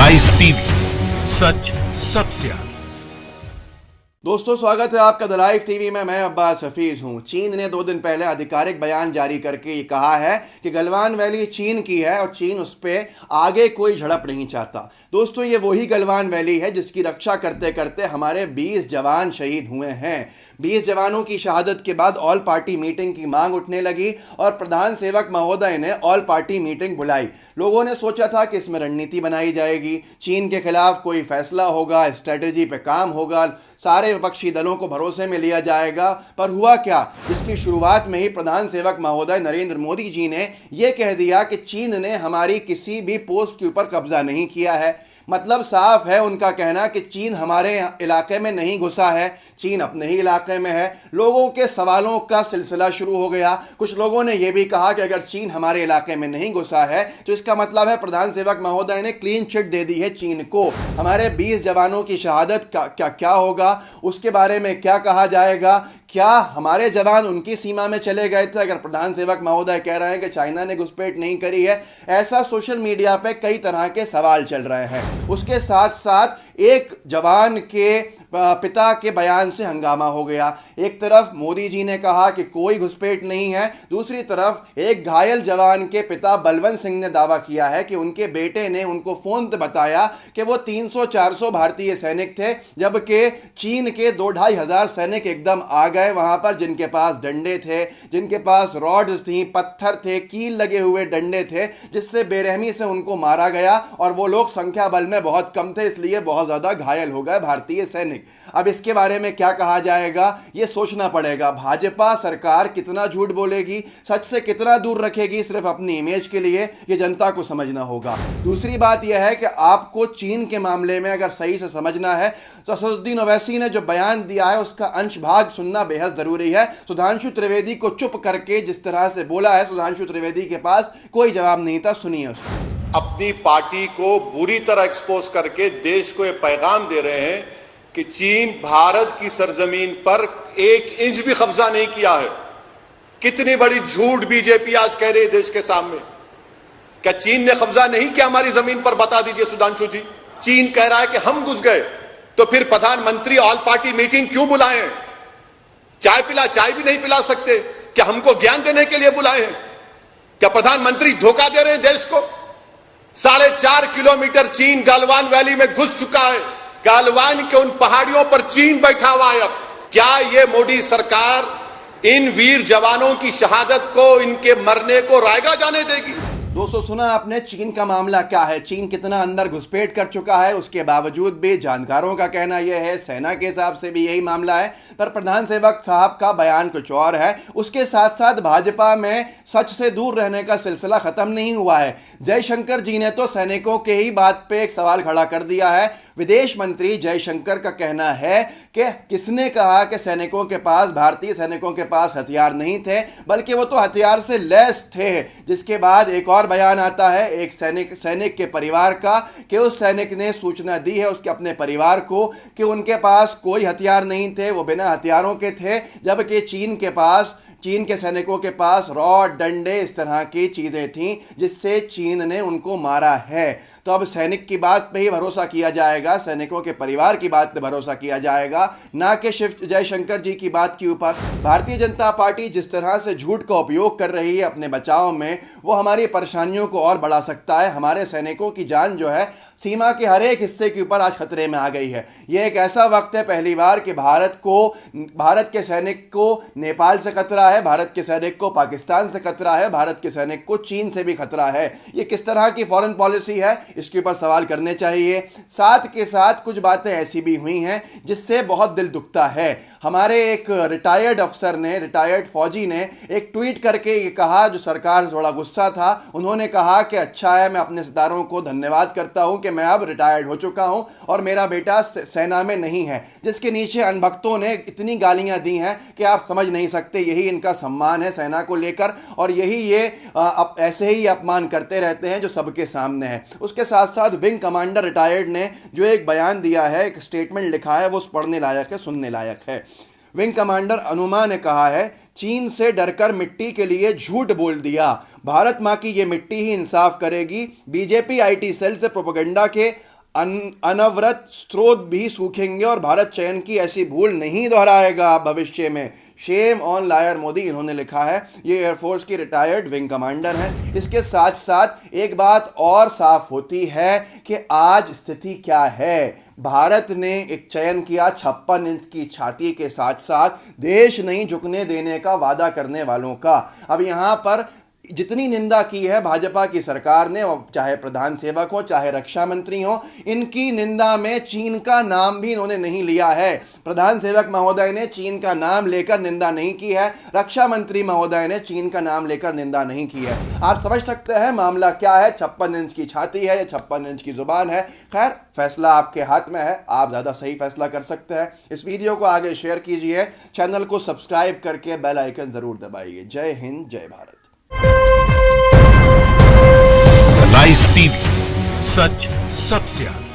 Live TV, सच सबसे आगे। दोस्तों, स्वागत है आपका द लाइव टीवी में। मैं अब्बास हफीज हूं। चीन ने 2 दिन पहले आधिकारिक बयान जारी करके ये कहा है कि गलवान वैली चीन की है और चीन उस पर आगे कोई झड़प नहीं चाहता। दोस्तों, ये वही गलवान वैली है जिसकी रक्षा करते करते हमारे 20 जवान शहीद हुए हैं। 20 जवानों की शहादत के बाद ऑल पार्टी मीटिंग की मांग उठने लगी और प्रधान सेवक महोदय ने ऑल पार्टी मीटिंग बुलाई। लोगों ने सोचा था कि इसमें रणनीति बनाई जाएगी, चीन के खिलाफ कोई फैसला होगा, स्ट्रेटेजी पे काम होगा, सारे विपक्षी दलों को भरोसे में लिया जाएगा। पर हुआ क्या? इसकी शुरुआत में ही प्रधान सेवक महोदय नरेंद्र मोदी जी ने यह कह दिया कि चीन ने हमारी किसी भी पोस्ट के ऊपर कब्जा नहीं किया है। मतलब साफ है उनका कहना कि चीन हमारे इलाके में नहीं घुसा है, चीन अपने ही इलाके में है। लोगों के सवालों का सिलसिला शुरू हो गया। कुछ लोगों ने यह भी कहा कि अगर चीन हमारे इलाके में नहीं घुसा है तो इसका मतलब है प्रधान सेवक महोदय ने क्लीन चिट दे दी है चीन को। हमारे 20 जवानों की शहादत का क्या होगा, उसके बारे में क्या कहा जाएगा? क्या हमारे जवान उनकी सीमा में चले गए थे अगर प्रधान सेवक महोदय कह रहे हैं कि चाइना ने घुसपैठ नहीं करी है? ऐसा सोशल मीडिया पे कई तरह के सवाल चल रहे हैं। उसके साथ साथ एक जवान के पिता के बयान से हंगामा हो गया। एक तरफ मोदी जी ने कहा कि कोई घुसपैठ नहीं है, दूसरी तरफ एक घायल जवान के पिता बलवंत सिंह ने दावा किया है कि उनके बेटे ने उनको फोन पर बताया कि वो 300-400 भारतीय सैनिक थे, जबकि चीन के 2-2.5 हजार सैनिक एकदम आ गए वहां पर, जिनके पास डंडे थे, जिनके पास रॉड्स थी, पत्थर थे, कील लगे हुए डंडे थे, जिससे बेरहमी से उनको मारा गया। और वो लोग संख्या बल में बहुत कम थे, इसलिए बहुत ज्यादा घायल हो गए भारतीय सैनिक। अब इसके बारे में क्या कहा जाएगा, यह सोचना पड़ेगा। भाजपा सरकार कितना झूठ बोलेगी, सच से कितना दूर रखेगी सिर्फ अपनी इमेज के लिए, यह जनता को समझना होगा। दूसरी बात यह है कि आपको चीन के मामले में अगर सही से समझना है तो असदुद्दीन ओवैसी ने जो बयान दिया है उसका अंश भाग सुनना बेहद जरूरी है। सुधांशु त्रिवेदी को चुप करके जिस तरह से बोला है, सुधांशु त्रिवेदी के पास कोई जवाब नहीं था। सुनिए उसको। अपनी पार्टी को बुरी तरह एक्सपोज करके देश को यह पैगाम दे रहे हैं कि चीन भारत की सरजमीन पर 1 इंच भी कब्जा नहीं किया है। कितनी बड़ी झूठ बीजेपी आज कह रही है देश के सामने। क्या चीन ने कब्जा नहीं किया हमारी जमीन पर? बता दीजिए सुधांशु जी। चीन कह रहा है कि हम घुस गए, तो फिर प्रधानमंत्री ऑल पार्टी मीटिंग क्यों बुलाए? चाय भी नहीं पिला सकते? क्या हमको ज्ञान देने के लिए बुलाए हैं? क्या प्रधानमंत्री धोखा दे रहे हैं देश को? 4.5 किलोमीटर चीन गलवान वैली में घुस चुका है। गलवान के उन पहाड़ियों पर चीन बैठा हुआ है। अब क्या ये मोदी सरकार इन वीर जवानों की शहादत को, इनके मरने को रायगा जाने देगी? दोस्तों, सुना आपने चीन का मामला क्या है, चीन कितना अंदर घुसपैठ कर चुका है। उसके बावजूद भी जानकारों का कहना यह है, सेना के हिसाब से भी यही मामला है, पर प्रधान सेवक साहब का बयान कुछ और है। उसके साथ साथ भाजपा में सच से दूर रहने का सिलसिला खत्म नहीं हुआ है। जयशंकर जी ने तो सैनिकों के ही बात पे एक सवाल खड़ा कर दिया है। विदेश मंत्री जयशंकर का कहना है कि किसने कहा कि सैनिकों के पास, भारतीय सैनिकों के पास हथियार नहीं थे, बल्कि वो तो हथियार से लैस थे। जिसके बाद एक और बयान आता है एक सैनिक के परिवार का कि उस सैनिक ने सूचना दी है उसके अपने परिवार को कि उनके पास कोई हथियार नहीं थे, वो बिना हथियारों के थे, जबकि चीन के सैनिकों के पास रॉड, डंडे, इस तरह की चीजें थीं जिससे चीन ने उनको मारा है। तो अब सैनिक की बात पे ही भरोसा किया जाएगा, सैनिकों के परिवार की बात पे भरोसा किया जाएगा, ना कि शिव जयशंकर जी की बात के ऊपर। भारतीय जनता पार्टी जिस तरह से झूठ का उपयोग कर रही है अपने बचाव में, वो हमारी परेशानियों को और बढ़ा सकता है। हमारे सैनिकों की जान जो है सीमा के हर एक हिस्से के ऊपर आज खतरे में आ गई है। यह एक ऐसा वक्त है पहली बार कि भारत के सैनिक को नेपाल से खतरा है, भारत के सैनिक को पाकिस्तान से खतरा है, भारत के सैनिक को चीन से भी खतरा है। ये किस तरह की फॉरेन पॉलिसी है, इसके ऊपर सवाल करने चाहिए। साथ के साथ कुछ बातें ऐसी भी हुई हैं जिससे बहुत दिल दुखता है। हमारे एक रिटायर्ड अफसर ने, रिटायर्ड फौजी ने एक ट्वीट करके ये कहा, जो सरकार से थोड़ा गुस्सा था। उन्होंने कहा कि अच्छा है, मैं अपने सितारों को धन्यवाद करता हूं कि मैं अब रिटायर्ड हो चुका हूं और मेरा बेटा सेना में नहीं है। जिसके नीचे अनभक्तों ने इतनी गालियां दी हैं कि आप समझ नहीं सकते। यही इनका सम्मान है सेना को लेकर, और यही ये ऐसे ही अपमान करते रहते हैं जो सबके सामने है। उसके साथ साथ विंग कमांडर रिटायर्ड ने जो एक बयान दिया है, एक स्टेटमेंट लिखा है, वो पढ़ने लायक है, सुनने लायक है। विंग कमांडर अनुमा ने कहा है, चीन से डरकर मिट्टी के लिए झूठ बोल दिया, भारत मां की ये मिट्टी ही इंसाफ करेगी। बीजेपी आईटी सेल से प्रोपेगेंडा के अनवरत स्रोत भी सूखेंगे और भारत चयन की ऐसी भूल नहीं दोहराएगा भविष्य में। शेम ऑन लायर मोदी, इन्होंने लिखा है। ये एयरफोर्स की रिटायर्ड विंग कमांडर हैं। इसके साथ साथ एक बात और साफ होती है कि आज स्थिति क्या है। भारत ने एक चयन किया 56 इंच की छाती के साथ साथ देश नहीं झुकने देने का वादा करने वालों का। अब यहां पर जितनी निंदा की है भाजपा की सरकार ने, और चाहे प्रधान सेवक हो चाहे रक्षा मंत्री हो, इनकी निंदा में चीन का नाम भी इन्होंने नहीं लिया है। प्रधान सेवक महोदय ने चीन का नाम लेकर निंदा नहीं की है, रक्षा मंत्री महोदय ने चीन का नाम लेकर निंदा नहीं की है। आप समझ सकते हैं मामला क्या है। 56 इंच की छाती है या 56 इंच की जुबान है। खैर, फैसला आपके हाथ में है, आप ज़्यादा सही फैसला कर सकते हैं। इस वीडियो को आगे शेयर कीजिए, चैनल को सब्सक्राइब करके बेल आइकन ज़रूर दबाइए। जय हिंद, जय भारत। लाइव टीवी, सच सबसे आगे।